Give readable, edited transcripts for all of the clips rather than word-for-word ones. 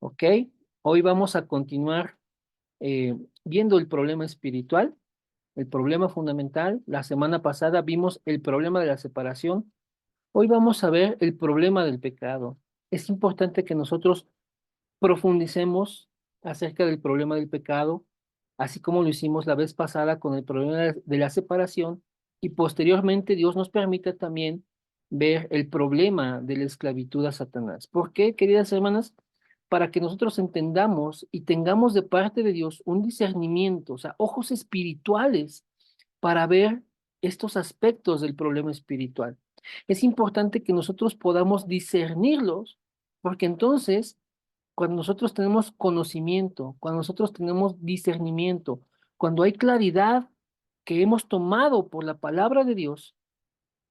¿ok? Hoy vamos a continuar viendo el problema espiritual, el problema fundamental. La semana pasada vimos el problema de la separación. Hoy vamos a ver el problema del pecado. Es importante que nosotros profundicemos acerca del problema del pecado, así como lo hicimos la vez pasada con el problema de la separación, y posteriormente Dios nos permite también ver el problema de la esclavitud a Satanás. ¿Por qué, queridas hermanas? Para que nosotros entendamos y tengamos de parte de Dios un discernimiento, o sea, ojos espirituales para ver estos aspectos del problema espiritual. Es importante que nosotros podamos discernirlos, porque entonces cuando nosotros tenemos conocimiento, cuando nosotros tenemos discernimiento, cuando hay claridad que hemos tomado por la palabra de Dios,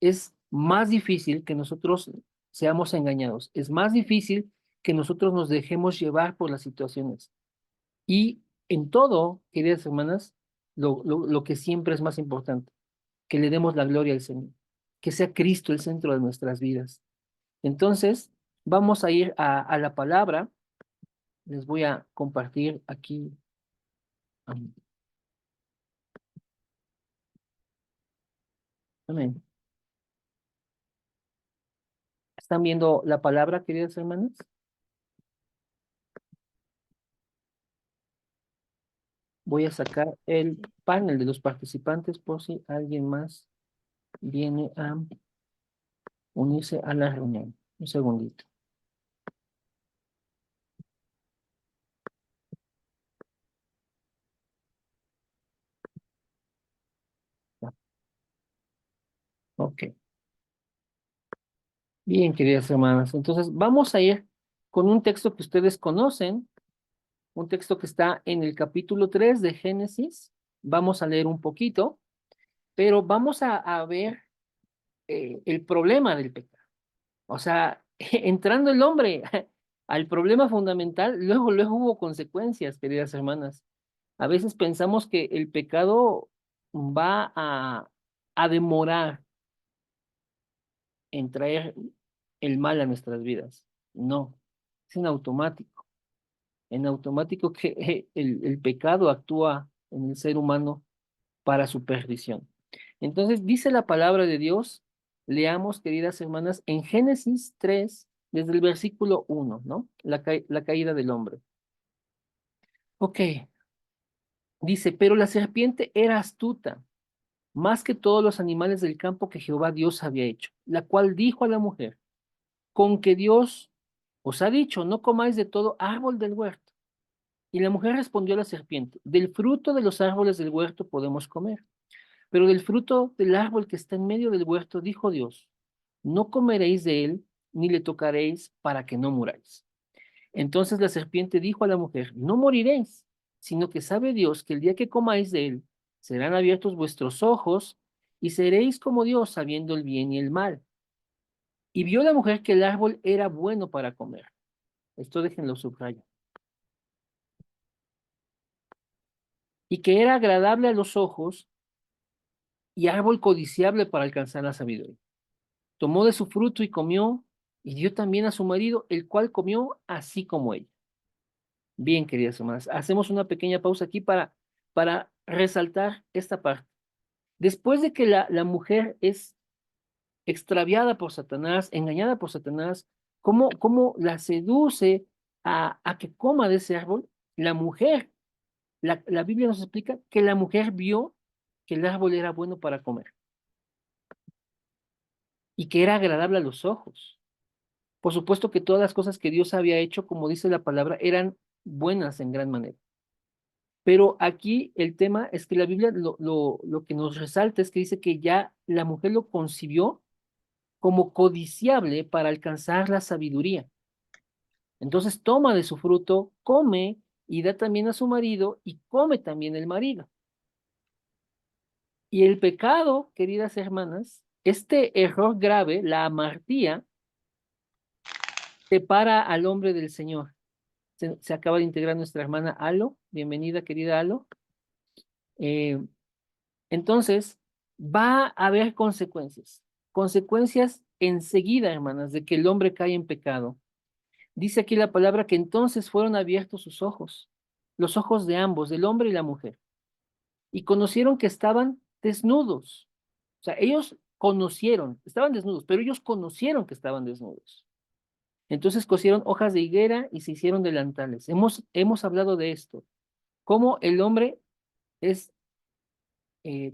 es más difícil que nosotros seamos engañados, es más difícil que nosotros nos dejemos llevar por las situaciones. Y en todo, queridas hermanas, lo que siempre es más importante, que le demos la gloria al Señor, que sea Cristo el centro de nuestras vidas. Entonces, vamos a ir a la palabra. Les voy a compartir aquí. am, Amén. ¿Están viendo la palabra, queridas hermanas? Voy a sacar el panel de los participantes por si alguien más viene a unirse a la reunión. Un segundito. Ya. Ok. Bien, queridas hermanas. Entonces, vamos a ir con un texto que ustedes conocen, un texto que está en el capítulo 3 de Génesis. Vamos a leer un poquito, pero vamos a ver el problema del pecado. O sea, entrando el hombre al problema fundamental, luego hubo consecuencias, queridas hermanas. A veces pensamos que el pecado va a demorar en traer el mal a nuestras vidas. No, es en automático que el pecado actúa en el ser humano para su perdición. Entonces, dice la palabra de Dios, leamos, queridas hermanas, en Génesis 3 desde el versículo 1, ¿no? La caída del hombre. Ok, dice, pero la serpiente era astuta, más que todos los animales del campo que Jehová Dios había hecho, la cual dijo a la mujer, con que Dios os ha dicho, no comáis de todo árbol del huerto. Y la mujer respondió a la serpiente, del fruto de los árboles del huerto podemos comer. Pero del fruto del árbol que está en medio del huerto, dijo Dios, no comeréis de él, ni le tocaréis para que no muráis. Entonces la serpiente dijo a la mujer, no moriréis, sino que sabe Dios que el día que comáis de él, serán abiertos vuestros ojos y seréis como Dios, sabiendo el bien y el mal. Y vio la mujer que el árbol era bueno para comer. Esto déjenlo subrayo. Y que era agradable a los ojos y árbol codiciable para alcanzar la sabiduría. Tomó de su fruto y comió, y dio también a su marido, el cual comió así como ella. Bien, queridas hermanas, hacemos una pequeña pausa aquí para resaltar esta parte. Después de que la mujer es extraviada por Satanás, engañada por Satanás, cómo la seduce a que coma de ese árbol? La mujer, la Biblia nos explica que la mujer vio que el árbol era bueno para comer y que era agradable a los ojos. Por supuesto que todas las cosas que Dios había hecho, como dice la palabra, eran buenas en gran manera. Pero aquí el tema es que la Biblia lo que nos resalta es que dice que ya la mujer lo concibió como codiciable para alcanzar la sabiduría. Entonces toma de su fruto, come y da también a su marido y come también el marido. Y el pecado, queridas hermanas, este error grave, la amartía, separa al hombre del Señor. Se acaba de integrar nuestra hermana Alo. Bienvenida, querida Alo. Eh, entonces, va a haber consecuencias. Consecuencias enseguida, hermanas, de que el hombre cae en pecado. Dice aquí la palabra que entonces fueron abiertos sus ojos, los ojos de ambos, del hombre y la mujer, y conocieron que estaban desnudos. O sea, ellos conocieron, estaban desnudos, pero ellos conocieron que estaban desnudos. Entonces cosieron hojas de higuera y se hicieron delantales. Hemos hablado de esto, cómo el hombre es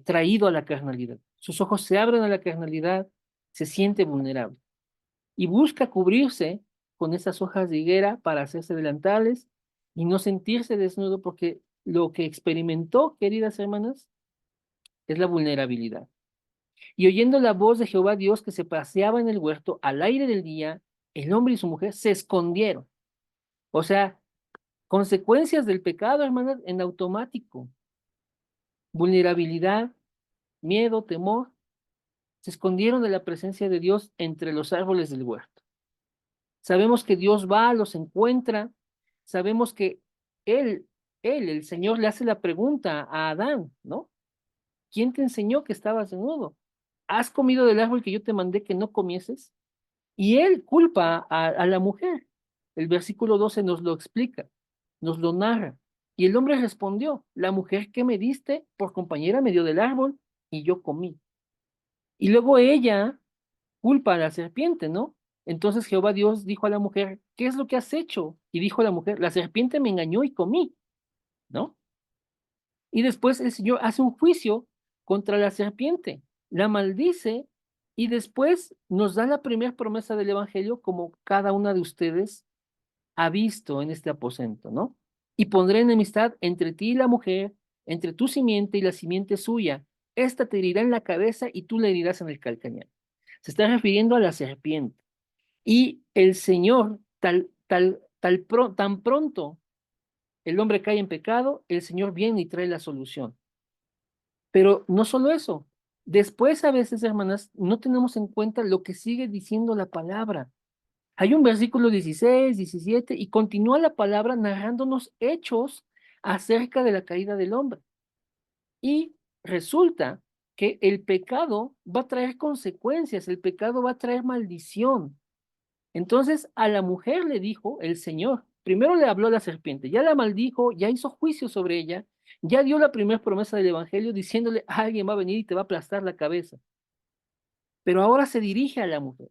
traído a la carnalidad. Sus ojos se abren a la carnalidad, se siente vulnerable y busca cubrirse con esas hojas de higuera para hacerse delantales y no sentirse desnudo porque lo que experimentó, queridas hermanas, es la vulnerabilidad. Y oyendo la voz de Jehová Dios que se paseaba en el huerto al aire del día, el hombre y su mujer se escondieron. O sea, consecuencias del pecado, hermanas, en automático. Vulnerabilidad, miedo, temor, se escondieron de la presencia de Dios entre los árboles del huerto. Sabemos que Dios va, los encuentra, sabemos que Él, el Señor, le hace la pregunta a Adán, ¿no? ¿Quién te enseñó que estabas desnudo? ¿Has comido del árbol que yo te mandé que no comieses? Y él culpa a la mujer. El versículo 12 nos lo explica, nos lo narra. Y el hombre respondió, la mujer que me diste por compañera me dio del árbol y yo comí. Y luego ella culpa a la serpiente, ¿no? Entonces Jehová Dios dijo a la mujer, ¿qué es lo que has hecho? Y dijo la mujer, la serpiente me engañó y comí, ¿no? Y después el Señor hace un juicio contra la serpiente, la maldice y después nos da la primera promesa del Evangelio como cada una de ustedes ha visto en este aposento, ¿no? Y pondré enemistad entre ti y la mujer, entre tu simiente y la simiente suya. Esta te herirá en la cabeza y tú le herirás en el calcañar. Se está refiriendo a la serpiente. Y el Señor, tan pronto el hombre cae en pecado, el Señor viene y trae la solución. Pero no solo eso, después a veces, hermanas, no tenemos en cuenta lo que sigue diciendo la palabra. Hay un versículo 16, 17 y continúa la palabra narrándonos hechos acerca de la caída del hombre. Y resulta que el pecado va a traer consecuencias, el pecado va a traer maldición. Entonces a la mujer le dijo el Señor, primero le habló a la serpiente, ya la maldijo, ya hizo juicio sobre ella, ya dio la primera promesa del Evangelio diciéndole, alguien va a venir y te va a aplastar la cabeza. Pero ahora se dirige a la mujer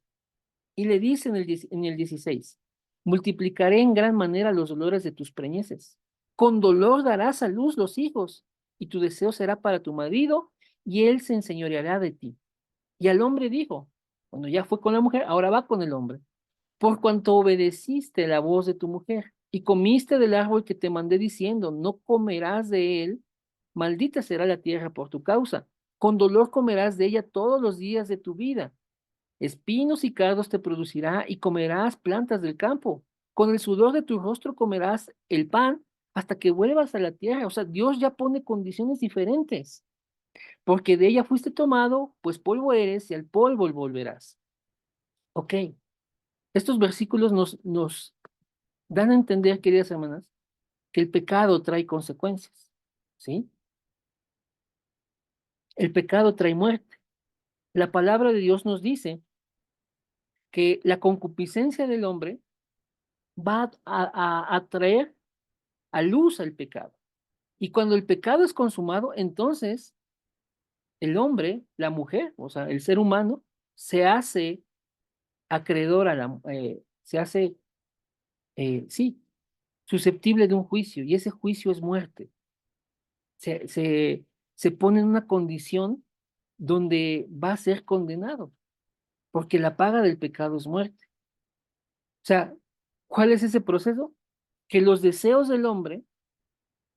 y le dice en el 16, multiplicaré en gran manera los dolores de tus preñeces. Con dolor darás a luz los hijos y tu deseo será para tu marido y él se enseñoreará de ti. Y al hombre dijo, cuando ya fue con la mujer, ahora va con el hombre por cuanto obedeciste la voz de tu mujer y comiste del árbol que te mandé diciendo, no comerás de él, maldita será la tierra por tu causa. Con dolor comerás de ella todos los días de tu vida. Espinos y cardos te producirá y comerás plantas del campo. Con el sudor de tu rostro comerás el pan hasta que vuelvas a la tierra. O sea, Dios ya pone condiciones diferentes, porque de ella fuiste tomado, pues polvo eres y al polvo volverás. Ok, estos versículos nos dan a entender, queridas hermanas, que el pecado trae consecuencias, ¿sí? El pecado trae muerte. La palabra de Dios nos dice que la concupiscencia del hombre va a traer a luz al pecado. Y cuando el pecado es consumado, entonces el hombre, la mujer, o sea, el ser humano, se hace acreedor se hace, sí, susceptible de un juicio, y ese juicio es muerte. Se, se, se pone en una condición donde va a ser condenado, porque la paga del pecado es muerte. O sea, ¿cuál es ese proceso? Que los deseos del hombre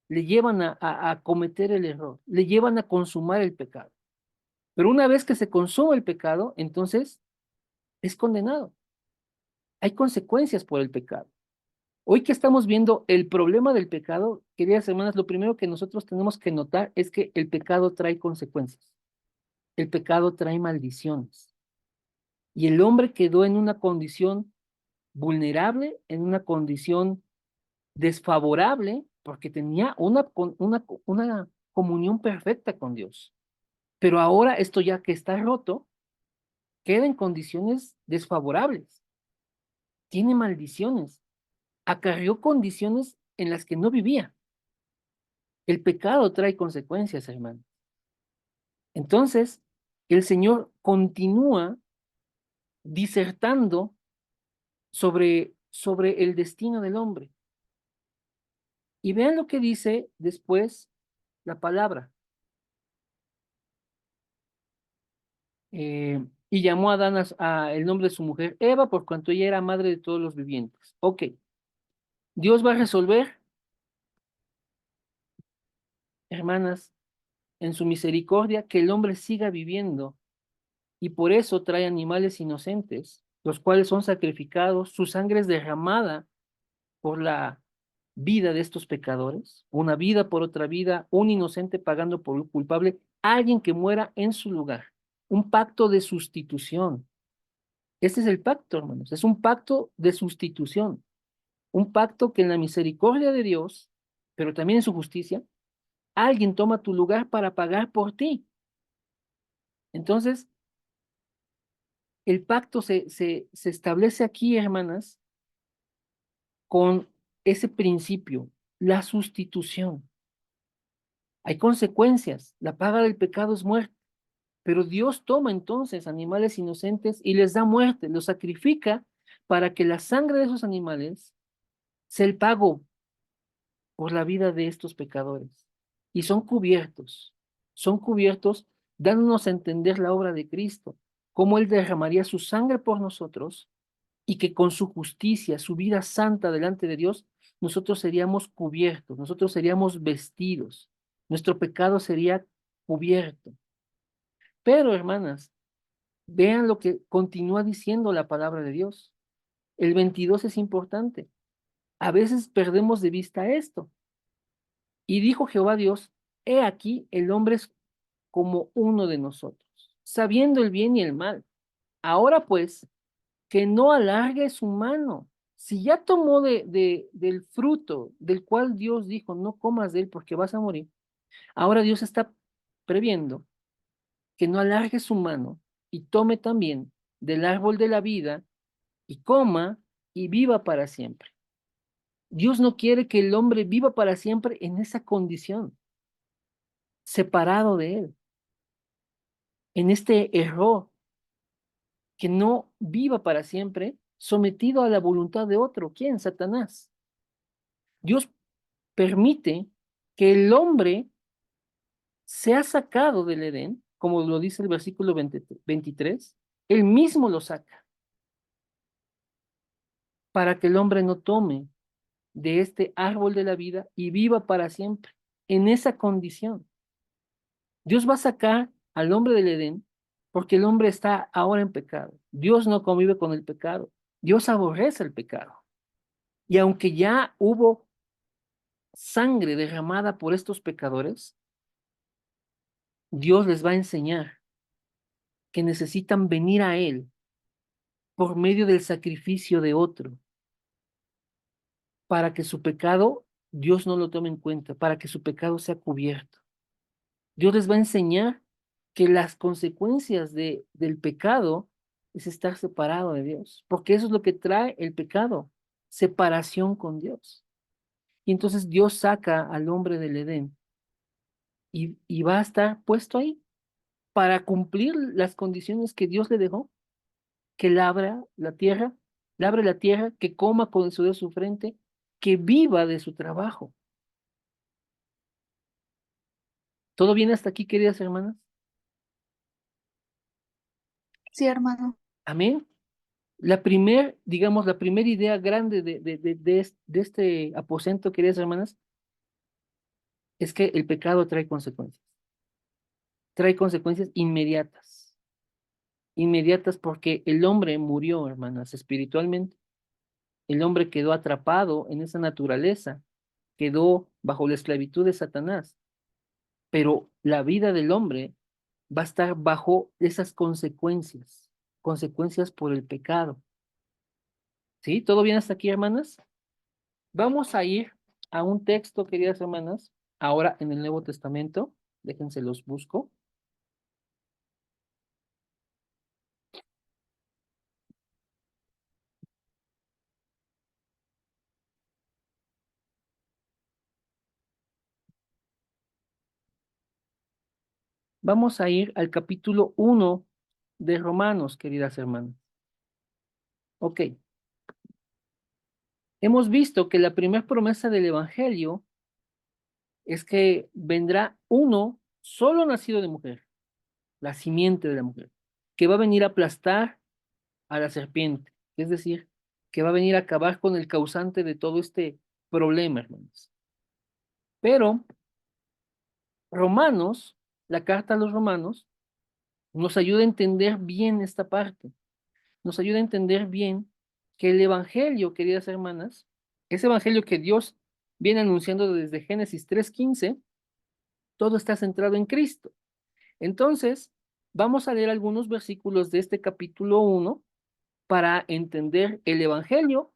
le llevan a cometer el error, le llevan a consumar el pecado. Pero una vez que se consuma el pecado, entonces es condenado. Hay consecuencias por el pecado. Hoy que estamos viendo el problema del pecado, queridas hermanas, lo primero que nosotros tenemos que notar es que el pecado trae consecuencias. El pecado trae maldiciones. Y el hombre quedó en una condición vulnerable, en una condición desfavorable, porque tenía una comunión perfecta con Dios. Pero ahora esto ya que está roto, queda en condiciones desfavorables. Tiene maldiciones. acarreó condiciones en las que no vivía. El pecado trae consecuencias, hermano. Entonces, el Señor continúa disertando sobre el destino del hombre. Y vean lo que dice después la palabra. Y llamó a Adán el nombre de su mujer Eva, por cuanto ella era madre de todos los vivientes. Ok, Dios va a resolver, hermanas, en su misericordia, que el hombre siga viviendo, y por eso trae animales inocentes, los cuales son sacrificados, su sangre es derramada por la vida de estos pecadores, una vida por otra vida, un inocente pagando por un culpable, alguien que muera en su lugar, un pacto de sustitución. Este es el pacto, hermanos, es un pacto de sustitución, un pacto que en la misericordia de Dios, pero también en su justicia, alguien toma tu lugar para pagar por ti. Entonces, el pacto se establece aquí, hermanas, con ese principio, la sustitución. Hay consecuencias, la paga del pecado es muerte, pero Dios toma entonces animales inocentes y les da muerte, los sacrifica para que la sangre de esos animales sea el pago por la vida de estos pecadores. Y son cubiertos dándonos a entender la obra de Cristo, cómo Él derramaría su sangre por nosotros y que con su justicia, su vida santa delante de Dios, nosotros seríamos cubiertos, nosotros seríamos vestidos, nuestro pecado sería cubierto. Pero, hermanas, vean lo que continúa diciendo la palabra de Dios. El 22 es importante. A veces perdemos de vista esto. Y dijo Jehová Dios, he aquí el hombre es como uno de nosotros, sabiendo el bien y el mal. Ahora pues, que no alargue su mano. Si ya tomó del fruto del cual Dios dijo, no comas de él porque vas a morir, ahora Dios está previendo que no alargue su mano y tome también del árbol de la vida y coma y viva para siempre. Dios no quiere que el hombre viva para siempre en esa condición, separado de él, en este error, que no viva para siempre sometido a la voluntad de otro. ¿Quién? Satanás. Dios permite que el hombre sea sacado del Edén, como lo dice el versículo 23, él mismo lo saca para que el hombre no tome de este árbol de la vida y viva para siempre en esa condición. Dios va a sacar al hombre del Edén porque el hombre está ahora en pecado. Dios no convive con el pecado. Dios aborrece el pecado. Y aunque ya hubo sangre derramada por estos pecadores, Dios les va a enseñar que necesitan venir a Él por medio del sacrificio de otro, para que su pecado Dios no lo tome en cuenta, para que su pecado sea cubierto. Dios les va a enseñar que las consecuencias del pecado es estar separado de Dios, porque eso es lo que trae el pecado, separación con Dios. Y entonces Dios saca al hombre del Edén y va a estar puesto ahí para cumplir las condiciones que Dios le dejó, que labre la tierra, que coma con el sudor de su frente, que viva de su trabajo. ¿Todo bien hasta aquí, queridas hermanas? Sí, hermano. Amén. Digamos, la primera idea grande de este aposento, queridas hermanas, es que el pecado trae consecuencias inmediatas, inmediatas porque el hombre murió, hermanas, espiritualmente. El hombre quedó atrapado en esa naturaleza, quedó bajo la esclavitud de Satanás, pero la vida del hombre va a estar bajo esas consecuencias, consecuencias por el pecado. ¿Sí? ¿Todo bien hasta aquí, hermanas? Vamos a ir a un texto, queridas hermanas, ahora en el Nuevo Testamento. Déjense los busco. Vamos a ir al capítulo 1 de Romanos, queridas hermanas. Ok. Hemos visto que la primera promesa del Evangelio es que vendrá uno solo nacido de mujer, la simiente de la mujer, que va a venir a aplastar a la serpiente, es decir, que va a venir a acabar con el causante de todo este problema, hermanos. Pero Romanos, la carta a los Romanos, nos ayuda a entender bien esta parte, nos ayuda a entender bien que el Evangelio, queridas hermanas, ese Evangelio que Dios viene anunciando desde Génesis 3:15, todo está centrado en Cristo. Entonces, vamos a leer algunos versículos de este capítulo 1 para entender el Evangelio,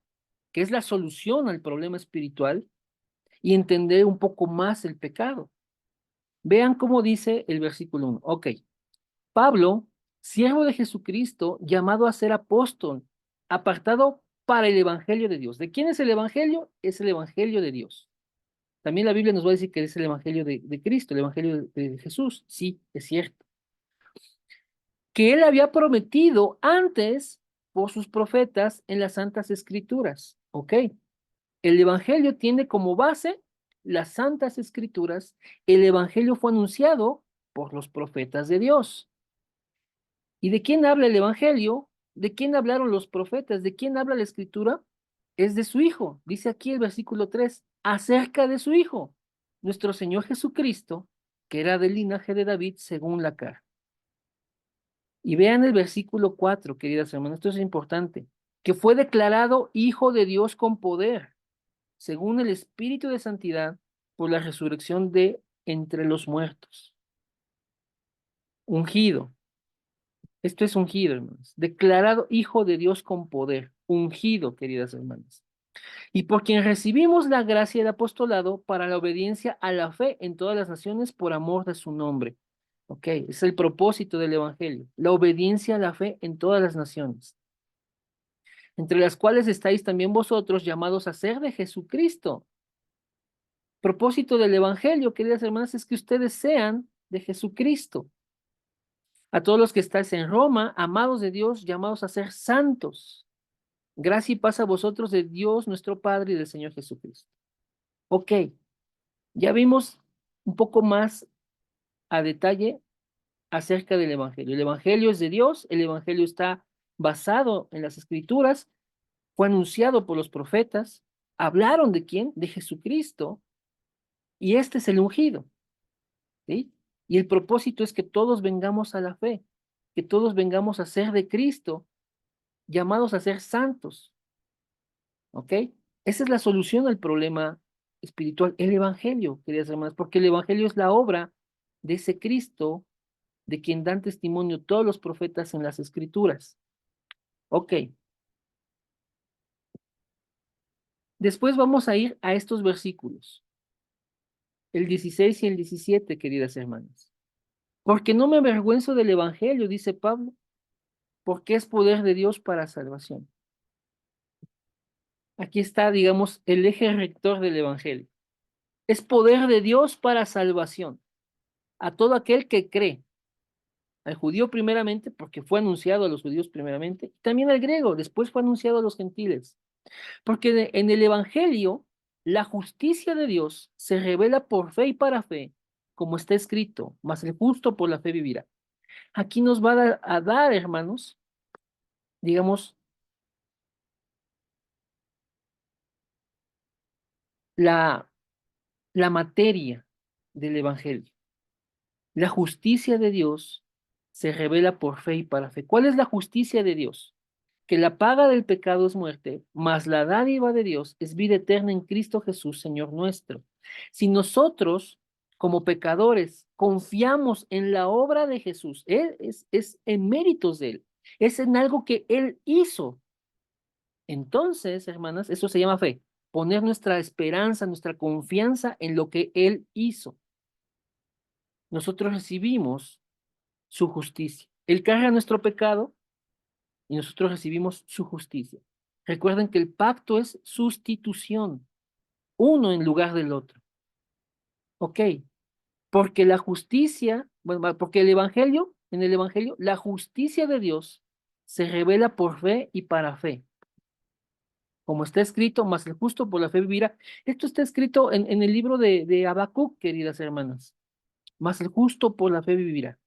que es la solución al problema espiritual, y entender un poco más el pecado. Vean cómo dice el versículo 1. Ok. Pablo, siervo de Jesucristo, llamado a ser apóstol, apartado para el Evangelio de Dios. ¿De quién es el Evangelio? Es el Evangelio de Dios. También la Biblia nos va a decir que es el Evangelio de Cristo, el Evangelio de Jesús. Sí, es cierto. Que él había prometido antes por sus profetas en las Santas Escrituras. Ok. El Evangelio tiene como base las Santas Escrituras. El Evangelio fue anunciado por los profetas de Dios. ¿Y de quién habla el Evangelio? ¿De quién hablaron los profetas? ¿De quién habla la Escritura? Es de su Hijo. Dice aquí el versículo 3, acerca de su Hijo, nuestro Señor Jesucristo, que era del linaje de David según la carne. Y vean el versículo 4, queridas hermanas, esto es importante, que fue declarado Hijo de Dios con poder, según el Espíritu de Santidad, por la resurrección de entre los muertos. Ungido. Esto es ungido, hermanos. Declarado Hijo de Dios con poder. Ungido, queridas hermanas. Y por quien recibimos la gracia del apostolado para la obediencia a la fe en todas las naciones por amor de su nombre. Ok, es el propósito del Evangelio. La obediencia a la fe en todas las naciones, entre las cuales estáis también vosotros llamados a ser de Jesucristo. Propósito del Evangelio, queridas hermanas, es que ustedes sean de Jesucristo. A todos los que estáis en Roma, amados de Dios, llamados a ser santos. Gracia y paz a vosotros de Dios nuestro Padre y del Señor Jesucristo. Ok, ya vimos un poco más a detalle acerca del Evangelio. El Evangelio es de Dios, el Evangelio está basado en las Escrituras, fue anunciado por los profetas, hablaron de quién, de Jesucristo, y este es el ungido, ¿sí? Y el propósito es que todos vengamos a la fe, que todos vengamos a ser de Cristo, llamados a ser santos, ¿ok? Esa es la solución al problema espiritual, el Evangelio, queridas hermanas, porque el Evangelio es la obra de ese Cristo de quien dan testimonio todos los profetas en las Escrituras. Ok. Después vamos a ir a estos versículos, el 16 y el 17, queridas hermanas. Porque no me avergüenzo del Evangelio, dice Pablo, porque es poder de Dios para salvación. Aquí está, digamos, el eje rector del Evangelio. Es poder de Dios para salvación a todo aquel que cree. Al judío primeramente, porque fue anunciado a los judíos primeramente, y también al griego, después fue anunciado a los gentiles. Porque en el Evangelio, la justicia de Dios se revela por fe y para fe, como está escrito, mas el justo por la fe vivirá. Aquí nos va a dar, hermanos, digamos, la, la materia del Evangelio. La justicia de Dios se revela por fe y para fe. ¿Cuál es la justicia de Dios? Que la paga del pecado es muerte, mas la dádiva de Dios es vida eterna en Cristo Jesús, Señor nuestro. Si nosotros, como pecadores, confiamos en la obra de Jesús, es en méritos de Él, es en algo que Él hizo, entonces, hermanas, eso se llama fe, poner nuestra esperanza, nuestra confianza en lo que Él hizo. Nosotros recibimos su justicia. Él carga nuestro pecado y nosotros recibimos su justicia. Recuerden que el pacto es sustitución, uno en lugar del otro. ¿Ok? Porque la justicia Bueno, porque en el Evangelio, la justicia de Dios se revela por fe y para fe. Como está escrito, más el justo por la fe vivirá. Esto está escrito en el libro de Habacuc, queridas hermanas. Más el justo por la fe vivirá.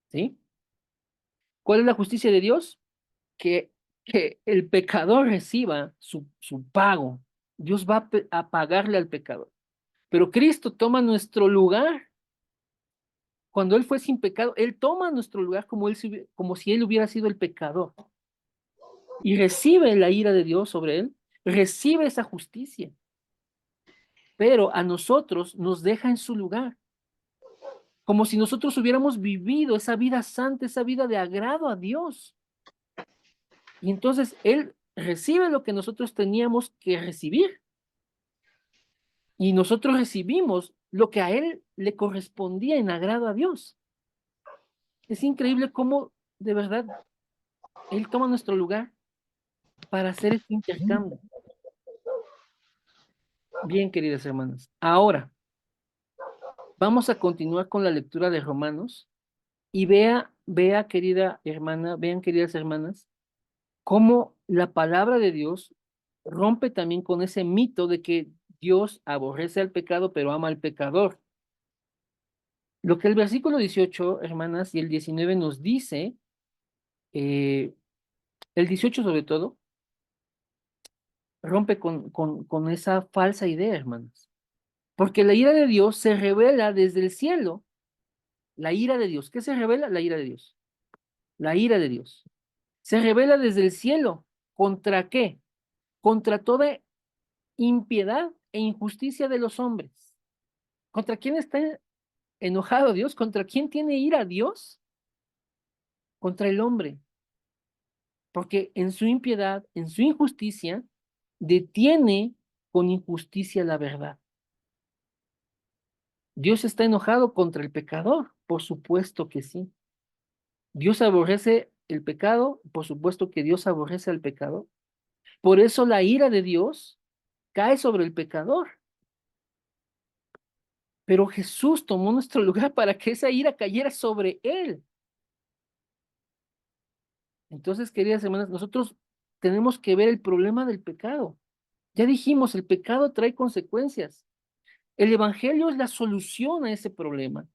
¿Sí? ¿Cuál es la justicia de Dios? Que el pecador reciba su pago. Dios va a pagarle al pecador. Pero Cristo toma nuestro lugar. Cuando Él fue sin pecado, Él toma nuestro lugar como si Él hubiera sido el pecador. Y recibe la ira de Dios sobre Él, recibe esa justicia. Pero a nosotros nos deja en su lugar, como si nosotros hubiéramos vivido esa vida santa, esa vida de agrado a Dios. Y entonces Él recibe lo que nosotros teníamos que recibir. Y nosotros recibimos lo que a Él le correspondía en agrado a Dios. Es increíble cómo, de verdad, Él toma nuestro lugar para hacer este intercambio. Bien, queridas hermanas. Ahora, vamos a continuar con la lectura de Romanos y vea, querida hermana, vean, queridas hermanas, cómo la palabra de Dios rompe también con ese mito de que Dios aborrece al pecado, pero ama al pecador. Lo que el versículo 18, hermanas, y el 19 nos dice, eh, el 18 sobre todo, rompe con esa falsa idea, hermanas. Porque la ira de Dios se revela desde el cielo. La ira de Dios. ¿Qué se revela? La ira de Dios. La ira de Dios. Se revela desde el cielo. ¿Contra qué? Contra toda impiedad e injusticia de los hombres. ¿Contra quién está enojado Dios? ¿Contra quién tiene ira Dios? Contra el hombre. Porque en su impiedad, en su injusticia, detiene con injusticia la verdad. Dios está enojado contra el pecador, por supuesto que sí. Dios aborrece el pecado, por supuesto que Dios aborrece al pecador. Por eso la ira de Dios cae sobre el pecador. Pero Jesús tomó nuestro lugar para que esa ira cayera sobre él. Entonces, queridas hermanas, nosotros tenemos que ver el problema del pecado. Ya dijimos, el pecado trae consecuencias. El evangelio es la solución a ese problema.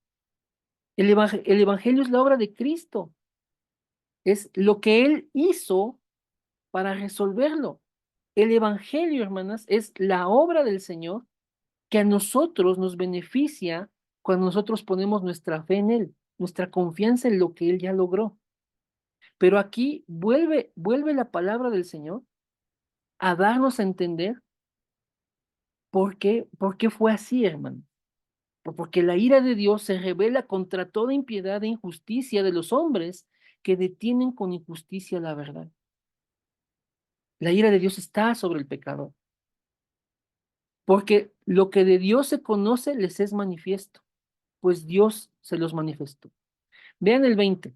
El evangelio es la obra de Cristo. Es lo que Él hizo para resolverlo. El evangelio, hermanas, es la obra del Señor que a nosotros nos beneficia cuando nosotros ponemos nuestra fe en Él, nuestra confianza en lo que Él ya logró. Pero aquí vuelve la palabra del Señor a darnos a entender por qué fue así, hermano. Porque la ira de Dios se revela contra toda impiedad e injusticia de los hombres que detienen con injusticia la verdad. La ira de Dios está sobre el pecador. Porque lo que de Dios se conoce les es manifiesto, pues Dios se los manifestó. Vean el 20.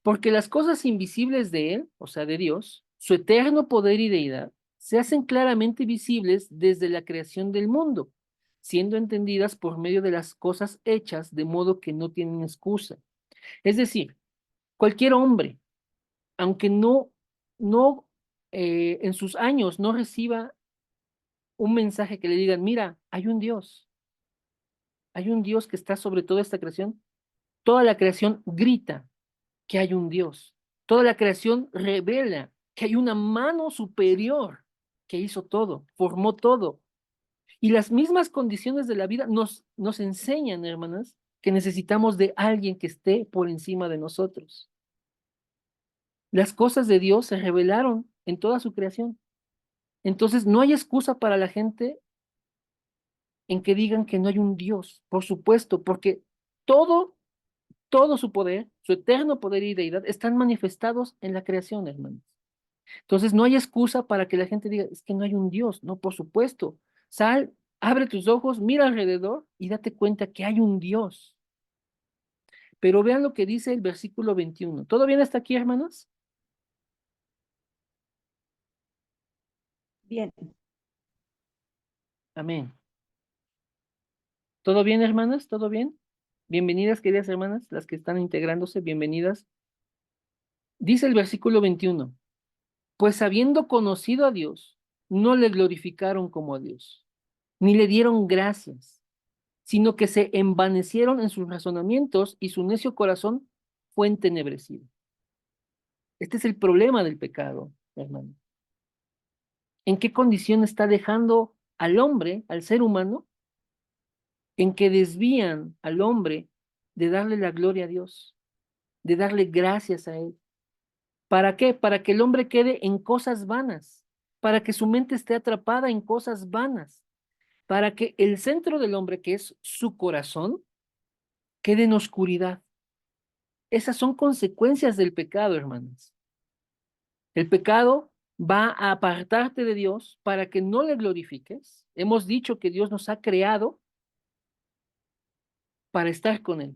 Porque las cosas invisibles de Él, o sea, de Dios, su eterno poder y deidad, se hacen claramente visibles desde la creación del mundo, siendo entendidas por medio de las cosas hechas, de modo que no tienen excusa. Es decir, cualquier hombre, aunque no en sus años no reciba un mensaje que le digan, mira, hay un Dios que está sobre toda esta creación, toda la creación grita que hay un Dios. Toda la creación revela que hay una mano superior que hizo todo, formó todo. Y las mismas condiciones de la vida nos enseñan, hermanas, que necesitamos de alguien que esté por encima de nosotros. Las cosas de Dios se revelaron en toda su creación. Entonces, no hay excusa para la gente en que digan que no hay un Dios, por supuesto, porque todo, todo su poder, su eterno poder y deidad están manifestados en la creación, hermanos. Entonces, no hay excusa para que la gente diga, es que no hay un Dios, no, por supuesto. Sal, abre tus ojos, mira alrededor y date cuenta que hay un Dios. Pero vean lo que dice el versículo 21. ¿Todo bien hasta aquí, hermanos? Bien. Amén. ¿Todo bien, hermanas? ¿Todo bien? Bienvenidas, queridas hermanas, las que están integrándose, bienvenidas. Dice el versículo 21, pues habiendo conocido a Dios, no le glorificaron como a Dios, ni le dieron gracias, sino que se envanecieron en sus razonamientos y su necio corazón fue entenebrecido. Este es el problema del pecado, hermano. ¿En qué condición está dejando al hombre, al ser humano? En que desvían al hombre de darle la gloria a Dios, de darle gracias a Él. ¿Para qué? Para que el hombre quede en cosas vanas, para que su mente esté atrapada en cosas vanas, para que el centro del hombre, que es su corazón, quede en oscuridad. Esas son consecuencias del pecado, hermanos. El pecado va a apartarte de Dios para que no le glorifiques. Hemos dicho que Dios nos ha creado para estar con Él,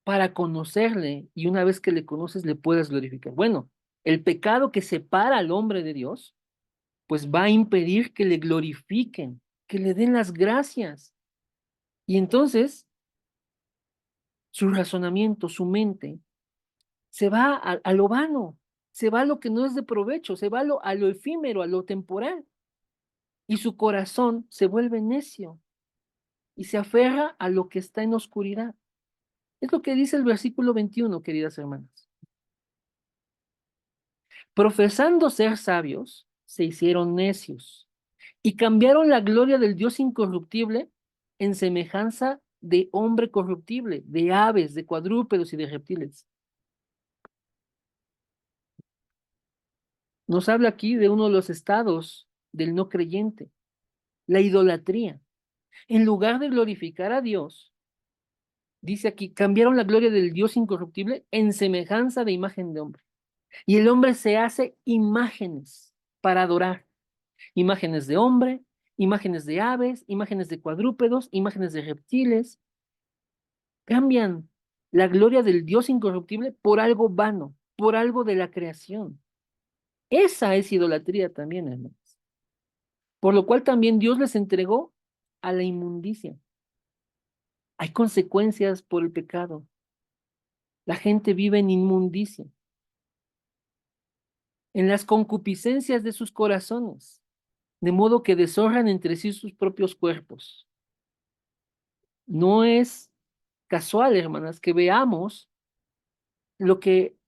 para conocerle, y una vez que le conoces le puedes glorificar. Bueno, el pecado que separa al hombre de Dios pues va a impedir que le glorifiquen, que le den las gracias. Y entonces su razonamiento, su mente, se va a lo vano, se va a lo que no es de provecho, se va a lo efímero, a lo temporal. Y su corazón se vuelve necio y se aferra a lo que está en oscuridad. Es lo que dice el versículo 21, queridas hermanas. Profesando ser sabios, se hicieron necios y cambiaron la gloria del Dios incorruptible en semejanza de hombre corruptible, de aves, de cuadrúpedos y de reptiles. Nos habla aquí de uno de los estados del no creyente, la idolatría. En lugar de glorificar a Dios, dice aquí, cambiaron la gloria del Dios incorruptible en semejanza de imagen de hombre. Y el hombre se hace imágenes para adorar. Imágenes de hombre, imágenes de aves, imágenes de cuadrúpedos, imágenes de reptiles. Cambian la gloria del Dios incorruptible por algo vano, por algo de la creación. Esa es idolatría también, hermanos. Por lo cual también Dios les entregó a la inmundicia. Hay consecuencias por el pecado. La gente vive en inmundicia, en las concupiscencias de sus corazones, de modo que deshonran entre sí sus propios cuerpos. No es casual, hermanas, que veamos lo que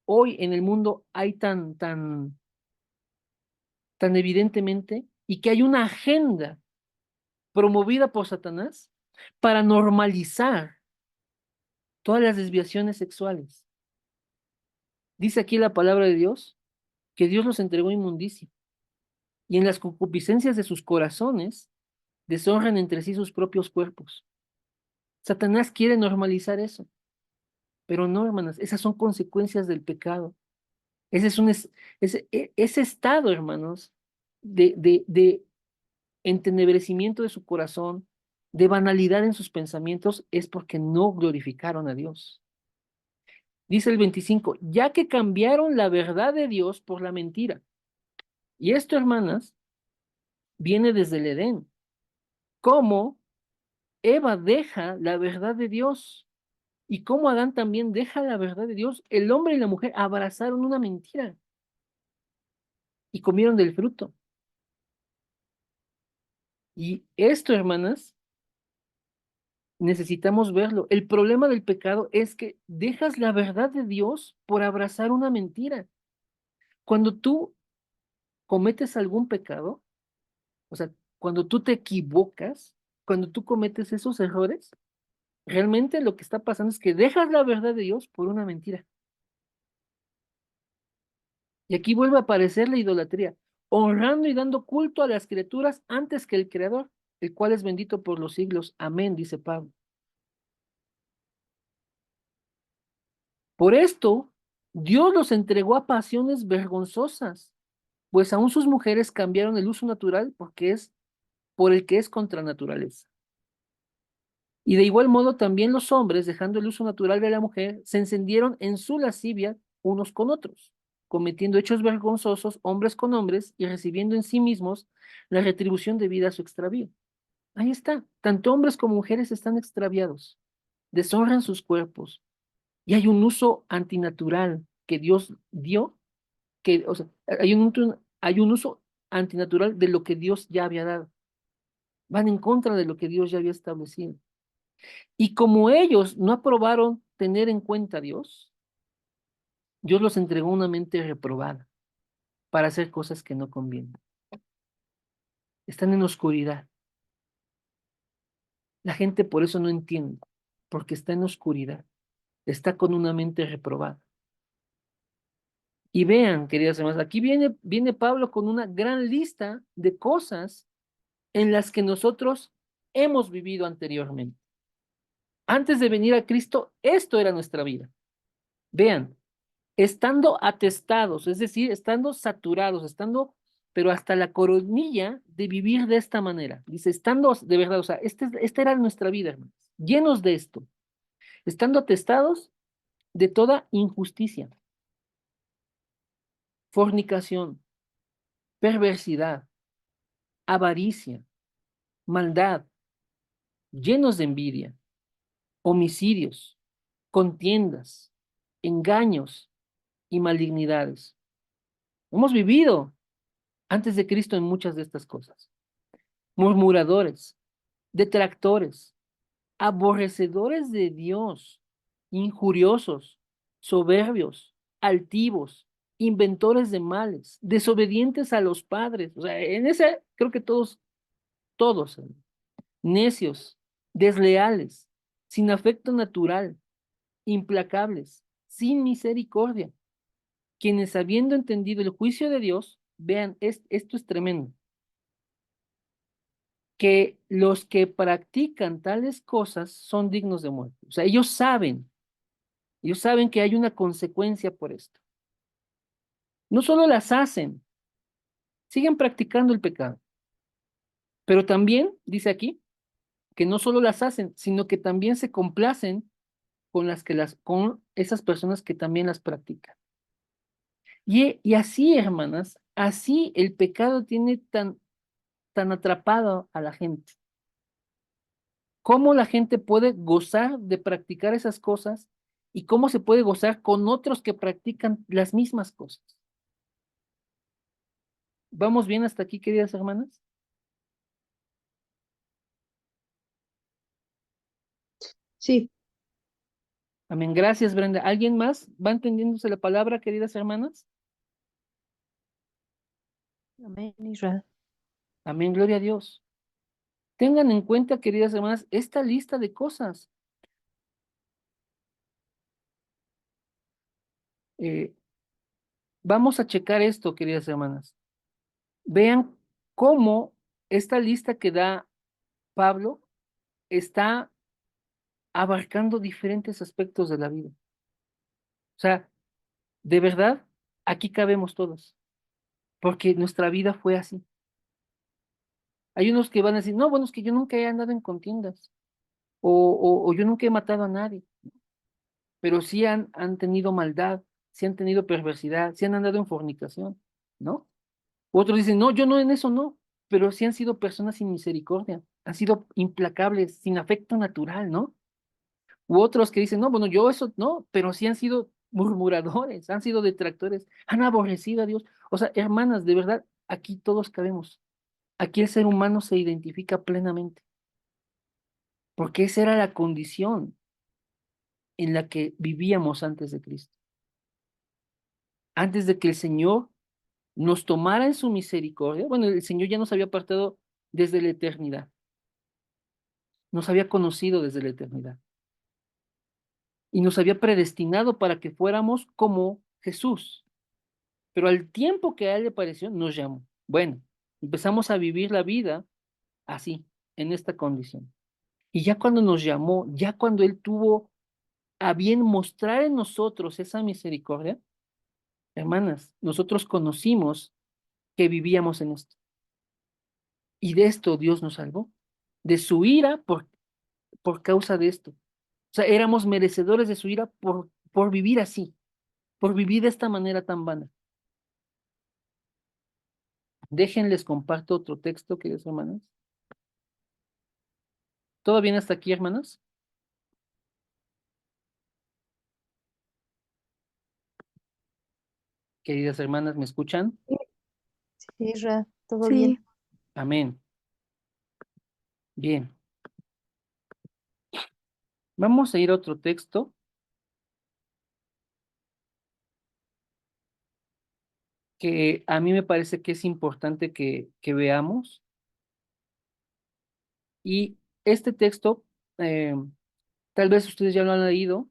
hoy en el mundo hay tan evidentemente, y que hay una agenda promovida por Satanás para normalizar todas las desviaciones sexuales. Dice aquí la palabra de Dios que Dios los entregó inmundicia y en las concupiscencias de sus corazones deshonran entre sí sus propios cuerpos. Satanás quiere normalizar eso, pero no, hermanas, esas son consecuencias del pecado. Ese es ese estado, hermanos, de entenebrecimiento de su corazón, de banalidad en sus pensamientos, es porque no glorificaron a Dios. Dice el 25, ya que cambiaron la verdad de Dios por la mentira. Y esto, hermanas, viene desde el Edén. Cómo Eva deja la verdad de Dios y cómo Adán también deja la verdad de Dios. El hombre y la mujer abrazaron una mentira y comieron del fruto. Y esto, hermanas, necesitamos verlo. El problema del pecado es que dejas la verdad de Dios por abrazar una mentira. Cuando tú cometes algún pecado, o sea, cuando tú te equivocas, cuando tú cometes esos errores, realmente lo que está pasando es que dejas la verdad de Dios por una mentira. Y aquí vuelve a aparecer la idolatría, honrando y dando culto a las criaturas antes que el Creador, el cual es bendito por los siglos. Amén, dice Pablo. Por esto, Dios los entregó a pasiones vergonzosas, pues aún sus mujeres cambiaron el uso natural porque es por el que es contra naturaleza. Y de igual modo también los hombres, dejando el uso natural de la mujer, se encendieron en su lascivia unos con otros, cometiendo hechos vergonzosos hombres con hombres y recibiendo en sí mismos la retribución debida a su extravío. Ahí está, tanto hombres como mujeres están extraviados. deshonran sus cuerpos. Y hay un uso antinatural que Dios dio, que, o sea, hay un uso antinatural de lo que Dios ya había dado. Van en contra de lo que Dios ya había establecido. Y como ellos no aprobaron tener en cuenta a Dios, Dios los entregó una mente reprobada para hacer cosas que no convienen. Están en oscuridad. La gente por eso no entiende, porque está en oscuridad, está con una mente reprobada. Y vean, queridas hermanas, aquí viene Pablo con una gran lista de cosas en las que nosotros hemos vivido anteriormente. Antes de venir a Cristo, esto era nuestra vida. Vean, estando atestados, es decir, estando saturados, pero hasta la coronilla de vivir de esta manera. Dice, estando de verdad, o sea, esta era nuestra vida, hermanos, llenos de esto, estando atestados de toda injusticia, fornicación, perversidad, avaricia, maldad, llenos de envidia, homicidios, contiendas, engaños y malignidades. Hemos vivido antes de Cristo en muchas de estas cosas. Murmuradores, detractores, aborrecedores de Dios, injuriosos, soberbios, altivos, inventores de males, desobedientes a los padres. O sea, en ese creo que todos, necios, desleales, sin afecto natural, implacables, sin misericordia, quienes habiendo entendido el juicio de Dios, vean, esto es tremendo, que los que practican tales cosas son dignos de muerte. O sea, ellos saben que hay una consecuencia por esto. No solo las hacen, siguen practicando el pecado, pero también, dice aquí, que no solo las hacen, sino que también se complacen con esas personas que también las practican. Y así, hermanas, así el pecado tiene tan atrapado a la gente. ¿Cómo la gente puede gozar de practicar esas cosas y cómo se puede gozar con otros que practican las mismas cosas? ¿Vamos bien hasta aquí, queridas hermanas? Sí, Amén. Gracias, Brenda. ¿Alguien más va entendiéndose la palabra, queridas hermanas? amén, Israel. Amén. Gloria a Dios. Tengan en cuenta, queridas hermanas, esta lista de cosas. Eh, Vamos a checar esto, queridas hermanas. Vean cómo esta lista que da Pablo está abarcando diferentes aspectos de la vida. O sea, de verdad, aquí cabemos todos, porque nuestra vida fue así. Hay unos que van a decir, no, bueno, es que yo nunca he andado en contiendas, o yo nunca he matado a nadie, pero sí han tenido maldad, sí han tenido perversidad, sí han andado en fornicación, ¿no? Otros dicen, no, yo no en eso no, pero sí han sido personas sin misericordia, han sido implacables, sin afecto natural, ¿no? U otros que dicen, no, bueno, yo eso no, pero sí han sido murmuradores, han sido detractores, han aborrecido a Dios. O sea, hermanas, de verdad, aquí todos cabemos. Aquí el ser humano se identifica plenamente, porque esa era la condición en la que vivíamos antes de Cristo. Antes de que el Señor nos tomara en su misericordia, bueno, el Señor ya nos había apartado desde la eternidad, nos había conocido desde la eternidad y nos había predestinado para que fuéramos como Jesús. Pero al tiempo que a él le pareció, nos llamó. Bueno, empezamos a vivir la vida así, en esta condición. Y ya cuando nos llamó, ya cuando él tuvo a bien mostrar en nosotros esa misericordia, hermanas, nosotros conocimos que vivíamos en esto. Y de esto Dios nos salvó, de su ira por causa de esto. O sea, éramos merecedores de su ira por vivir así, por vivir de esta manera tan vana. Déjenles comparto otro texto, queridos hermanos. ¿Todo bien hasta aquí, hermanas? Queridas hermanas, ¿me escuchan? Sí, Isra, ¿todo Sí, bien? Amén. Bien. Vamos a ir a otro texto que a mí me parece que es importante que veamos. Y este texto, eh, tal vez ustedes ya lo han leído,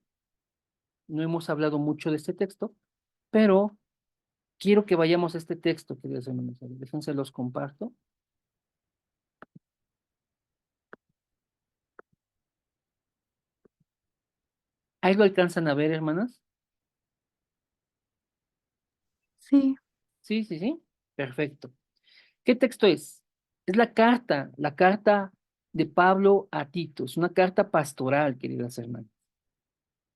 no hemos hablado mucho de este texto, pero quiero que vayamos a este texto, queridos hermanos. Déjense los comparto. ¿Ahí lo alcanzan a ver, hermanas? sí, Sí, sí, sí. Perfecto. ¿Qué texto es? Es la carta de Pablo a Tito. Es una carta pastoral, queridas hermanas.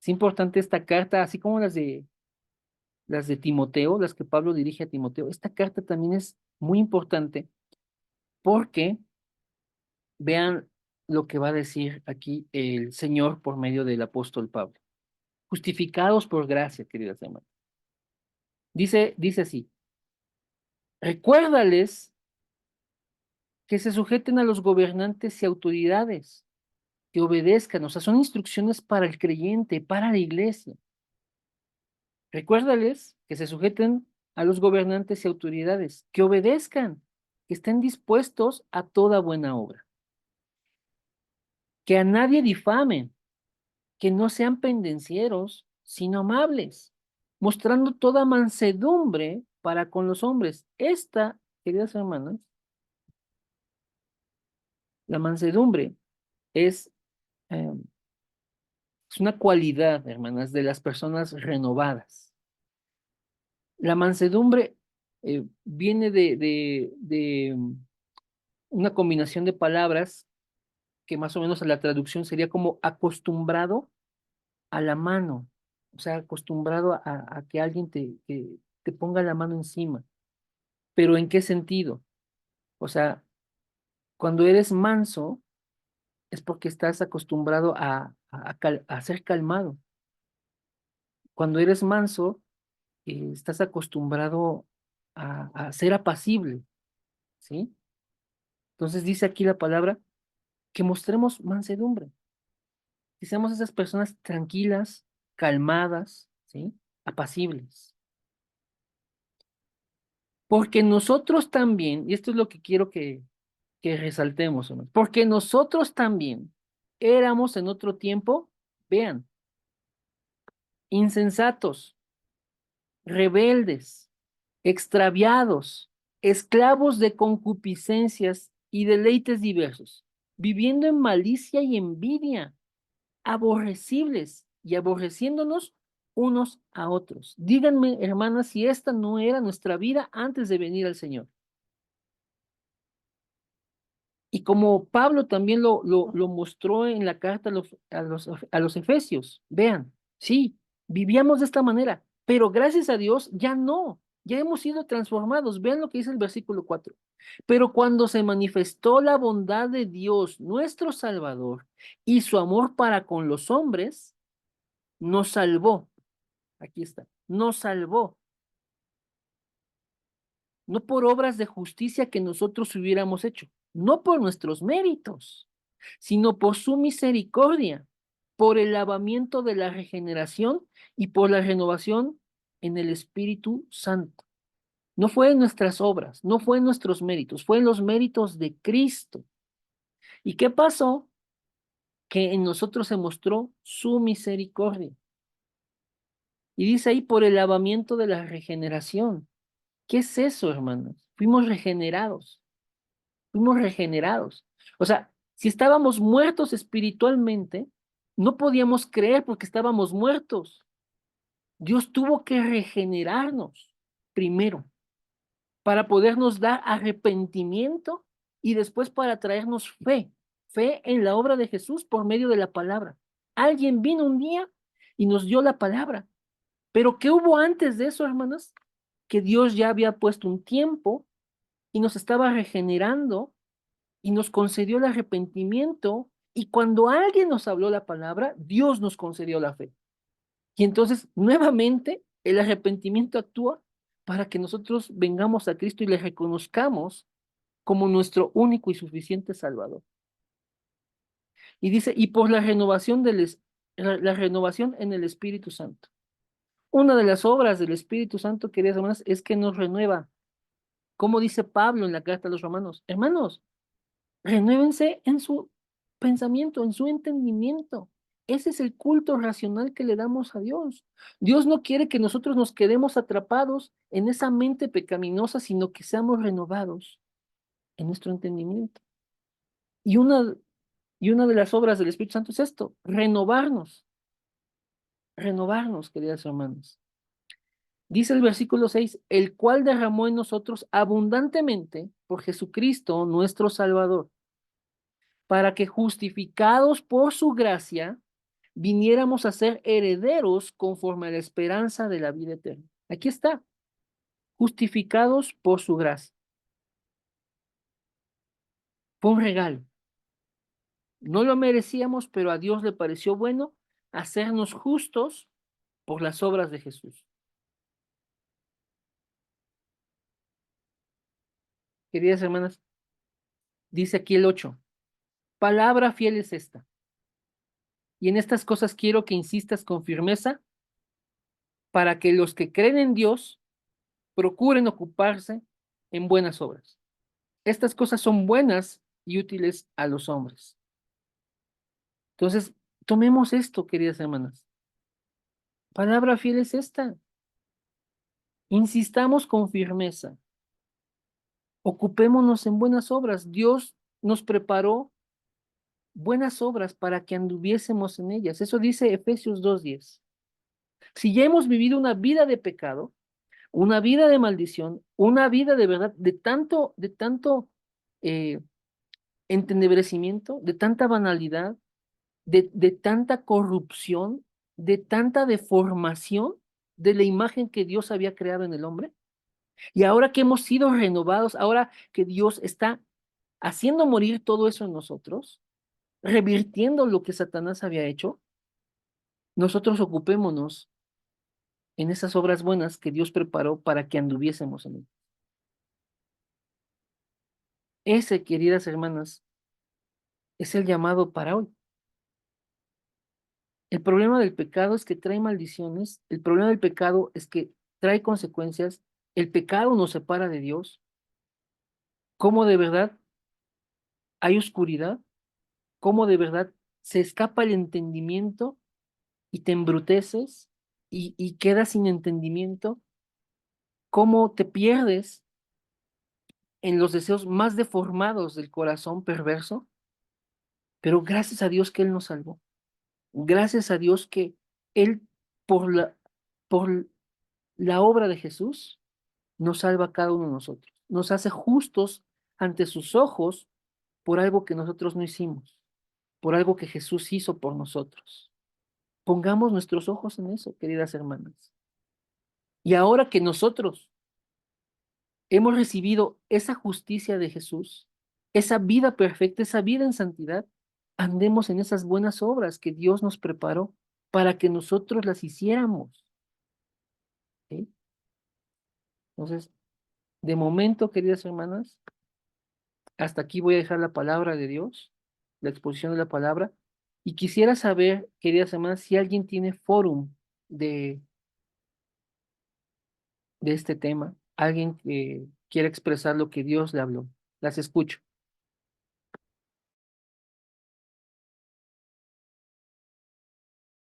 Es importante esta carta, así como las de Timoteo, las que Pablo dirige a Timoteo. Esta carta también es muy importante porque vean lo que va a decir aquí el Señor por medio del apóstol Pablo. Justificados por gracia, queridas hermanas. Dice así, recuérdales que se sujeten a los gobernantes y autoridades, que obedezcan, o sea, son instrucciones para el creyente, para la iglesia. Recuérdales que se sujeten a los gobernantes y autoridades, que obedezcan, que estén dispuestos a toda buena obra, que a nadie difamen, que no sean pendencieros, sino amables, mostrando toda mansedumbre para con los hombres. Esta, queridas hermanas, la mansedumbre es, eh, es una cualidad, hermanas, de las personas renovadas. La mansedumbre viene de una combinación de palabras que más o menos a la traducción sería como acostumbrado a la mano, o sea, acostumbrado a que alguien te ponga la mano encima. ¿Pero en qué sentido? O sea, cuando eres manso es porque estás acostumbrado a ser calmado. Cuando eres manso, estás acostumbrado a ser apacible, ¿sí? Entonces dice aquí la palabra que mostremos mansedumbre, que seamos esas personas tranquilas, calmadas, ¿sí? Apacibles. Porque nosotros también, y esto es lo que quiero que resaltemos, hermanos, porque nosotros también éramos en otro tiempo, vean, insensatos, rebeldes, extraviados, esclavos de concupiscencias y deleites diversos, viviendo en malicia y envidia, aborrecibles y aborreciéndonos unos a otros. Díganme, hermanas, si esta no era nuestra vida antes de venir al Señor. Y como Pablo también lo mostró en la carta a los Efesios, vean, sí, vivíamos de esta manera, pero gracias a Dios ya no, ya hemos sido transformados. Vean lo que dice el versículo 4. Pero cuando se manifestó la bondad de Dios, nuestro Salvador, y su amor para con los hombres, nos salvó. Aquí está, nos salvó, no por obras de justicia que nosotros hubiéramos hecho, no por nuestros méritos, sino por su misericordia, por el lavamiento de la regeneración y por la renovación en el Espíritu Santo. No fue en nuestras obras, no fue en nuestros méritos, fue en los méritos de Cristo. ¿Y qué pasó? Que en nosotros se mostró su misericordia. Y dice ahí por el lavamiento de la regeneración. ¿Qué es eso, hermanos? Fuimos regenerados. Fuimos regenerados. O sea, si estábamos muertos espiritualmente, no podíamos creer porque estábamos muertos. Dios tuvo que regenerarnos primero para podernos dar arrepentimiento y después para traernos fe, fe en la obra de Jesús por medio de la palabra. Alguien vino un día y nos dio la palabra. Pero ¿qué hubo antes de eso, hermanas? Que Dios ya había puesto un tiempo y nos estaba regenerando y nos concedió el arrepentimiento, y cuando alguien nos habló la palabra, Dios nos concedió la fe. Y entonces, nuevamente, el arrepentimiento actúa para que nosotros vengamos a Cristo y le reconozcamos como nuestro único y suficiente Salvador. Y dice, y por la renovación la renovación en el Espíritu Santo. Una de las obras del Espíritu Santo, queridas hermanas, es que nos renueva. Como dice Pablo en la carta a los Romanos, hermanos, renuévense en su pensamiento, en su entendimiento. Ese es el culto racional que le damos a Dios. Dios no quiere que nosotros nos quedemos atrapados en esa mente pecaminosa, sino que seamos renovados en nuestro entendimiento. Y una de las obras del Espíritu Santo es esto, renovarnos, queridas hermanas. Dice el versículo 6, el cual derramó en nosotros abundantemente por Jesucristo nuestro Salvador, para que justificados por su gracia, viniéramos a ser herederos conforme a la esperanza de la vida eterna. Aquí está, justificados por su gracia. Fue un regalo. No lo merecíamos, pero a Dios le pareció bueno hacernos justos por las obras de Jesús. Queridas hermanas, dice aquí el 8, palabra fiel es esta. Y en estas cosas quiero que insistas con firmeza para que los que creen en Dios procuren ocuparse en buenas obras. Estas cosas son buenas y útiles a los hombres. Entonces, tomemos esto, queridas hermanas. Palabra fiel es esta. Insistamos con firmeza. Ocupémonos en buenas obras. Dios nos preparó buenas obras para que anduviésemos en ellas. Eso dice Efesios 2:10. Si ya hemos vivido una vida de pecado, una vida de maldición, una vida de verdad, de tanto eh, entenebrecimiento, de tanta banalidad, de tanta corrupción, de tanta deformación de la imagen que Dios había creado en el hombre. Y ahora que hemos sido renovados, ahora que Dios está haciendo morir todo eso en nosotros, revirtiendo lo que Satanás había hecho, nosotros ocupémonos en esas obras buenas que Dios preparó para que anduviésemos en él. Ese, queridas hermanas, es el llamado para hoy. El problema del pecado es que trae maldiciones, el problema del pecado es que trae consecuencias, el pecado nos separa de Dios. ¿Cómo de verdad hay oscuridad? ¿Cómo de verdad se escapa el entendimiento y te embruteces y quedas sin entendimiento? ¿Cómo te pierdes en los deseos más deformados del corazón perverso? Pero gracias a Dios que Él nos salvó. Gracias a Dios que Él, por por la obra de Jesús, nos salva a cada uno de nosotros. Nos hace justos ante sus ojos por algo que nosotros no hicimos, por algo que Jesús hizo por nosotros. Pongamos nuestros ojos en eso, queridas hermanas. Y ahora que nosotros hemos recibido esa justicia de Jesús, esa vida perfecta, esa vida en santidad, andemos en esas buenas obras que Dios nos preparó para que nosotros las hiciéramos. ¿Sí? Entonces, de momento, queridas hermanas, hasta aquí voy a dejar la palabra de Dios, la exposición de la palabra, y quisiera saber, queridas hermanas, si alguien tiene fórum de, de este tema, alguien que quiera expresar lo que Dios le habló. Las escucho.